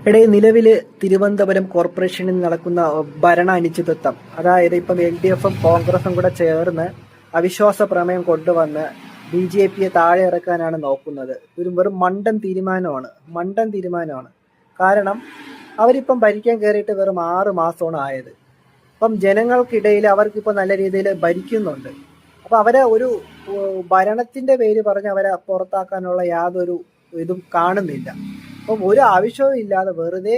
ഇടയിൽ നിലവില് തിരുവനന്തപുരം കോർപ്പറേഷനിൽ നടക്കുന്ന ഭരണ അനിശ്ചിതത്വം, അതായത് ഇപ്പം LDFും കോൺഗ്രസും കൂടെ ചേർന്ന് അവിശ്വാസ പ്രമേയം കൊണ്ടുവന്ന് BJPയെ താഴെ ഇറക്കാനാണ് നോക്കുന്നത്. ഒരു വെറും മണ്ടൻ തീരുമാനമാണ്. കാരണം അവരിപ്പം ഭരിക്കാൻ കയറിയിട്ട് വെറും 6 മാസമാണ് ആയത്. അപ്പം ജനങ്ങൾക്കിടയിൽ അവർക്കിപ്പോൾ നല്ല രീതിയിൽ ഭരിക്കുന്നുണ്ട്. അപ്പം അവരെ ഒരു ഭരണത്തിന്റെ പേര് പറഞ്ഞ് അവരെ പുറത്താക്കാനുള്ള യാതൊരു ഇതും കാണുന്നില്ല. അപ്പം ഒരു ആവശ്യവും ഇല്ലാതെ വെറുതെ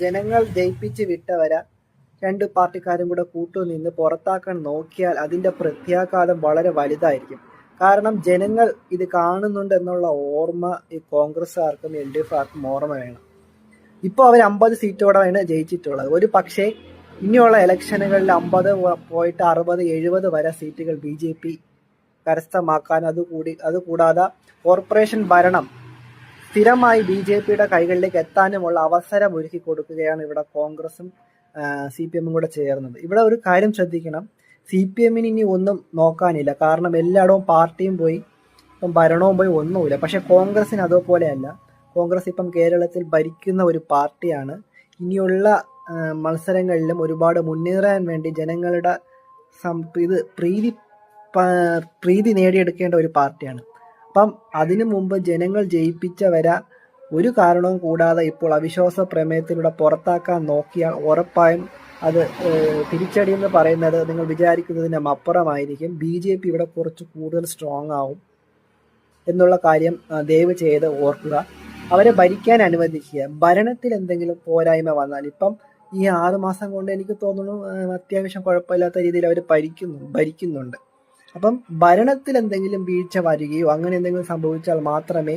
ജനങ്ങൾ ജയിപ്പിച്ച് വിട്ടവരെ 2 പാർട്ടിക്കാരും കൂടെ കൂട്ടുനിന്ന് പുറത്താക്കാൻ നോക്കിയാൽ അതിന്റെ പ്രത്യാഘാതം വളരെ വലുതായിരിക്കും. കാരണം ജനങ്ങൾ ഇത് കാണുന്നുണ്ട് എന്നുള്ള ഓർമ്മ ഈ കോൺഗ്രസ്സുകാർക്കും LDFകാർക്കും ഓർമ്മ വേണം. ഇപ്പോൾ അവർ 50 സീറ്റോടെയാണ് ജയിച്ചിട്ടുള്ളത്. ഒരു പക്ഷേ ഇനിയുള്ള ഇലക്ഷനുകളിൽ 50 പോയിട്ട് 60, 70 വരെ സീറ്റുകൾ BJP കരസ്ഥമാക്കാൻ, അതുകൂടാതെ കോർപ്പറേഷൻ ഭരണം സ്ഥിരമായി BJPയുടെ കൈകളിലേക്ക് എത്താനുമുള്ള അവസരം ഒരുക്കി കൊടുക്കുകയാണ് ഇവിടെ കോൺഗ്രസും CPMും കൂടെ ചേർന്നത്. ഇവിടെ ഒരു കാര്യം ശ്രദ്ധിക്കണം, CPMന് ഇനി ഒന്നും നോക്കാനില്ല. കാരണം എല്ലായിടവും പാർട്ടിയും പോയി, ഇപ്പം ഭരണവും പോയി, ഒന്നുമില്ല. പക്ഷെ കോൺഗ്രസിന് അതുപോലെയല്ല. കോൺഗ്രസ് ഇപ്പം കേരളത്തിൽ ഭരിക്കുന്ന ഒരു പാർട്ടിയാണ്. ഇനിയുള്ള മത്സരങ്ങളിലും ഒരുപാട് മുന്നേറാൻ വേണ്ടി ജനങ്ങളുടെ പ്രീതി നേടിയെടുക്കേണ്ട ഒരു പാർട്ടിയാണ്. അപ്പം അതിനു മുമ്പ് ജനങ്ങൾ ജയിപ്പിച്ചവരെ ഒരു കാരണവും കൂടാതെ ഇപ്പോൾ അവിശ്വാസ പ്രമേയത്തിലൂടെ പുറത്താക്കാൻ നോക്കിയാൽ ഉറപ്പായും അത് തിരിച്ചടി എന്ന് പറയുന്നത് നിങ്ങൾ വിചാരിക്കുന്നതിനും അപ്പുറമായിരിക്കും. BJP ഇവിടെ കുറച്ച് കൂടുതൽ സ്ട്രോങ് ആവും എന്നുള്ള കാര്യം ദയവ് ചെയ്ത് ഓർക്കുക. അവരെ ഭരിക്കാൻ അനുവദിക്കുക. ഭരണത്തിൽ എന്തെങ്കിലും പോരായ്മ വന്നാൽ, ഇപ്പം ഈ 6 മാസം കൊണ്ട് എനിക്ക് തോന്നുന്നു അത്യാവശ്യം കുഴപ്പമില്ലാത്ത രീതിയിൽ അവർ ഭരിക്കുന്നുണ്ട്. അപ്പം ഭരണത്തിൽ എന്തെങ്കിലും വീഴ്ച വരികയോ അങ്ങനെ എന്തെങ്കിലും സംഭവിച്ചാൽ മാത്രമേ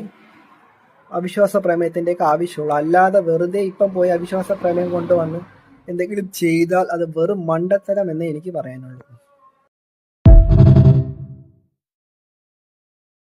അവിശ്വാസ പ്രമേയത്തിൻ്റെയൊക്കെ ആവശ്യമുള്ളൂ. അല്ലാതെ വെറുതെ ഇപ്പം പോയി അവിശ്വാസ പ്രമേയം കൊണ്ടുവന്ന് എന്തെങ്കിലും ചെയ്താൽ അത് വെറും മണ്ടത്തരം എന്നേ എനിക്ക് പറയാനുള്ളൂ.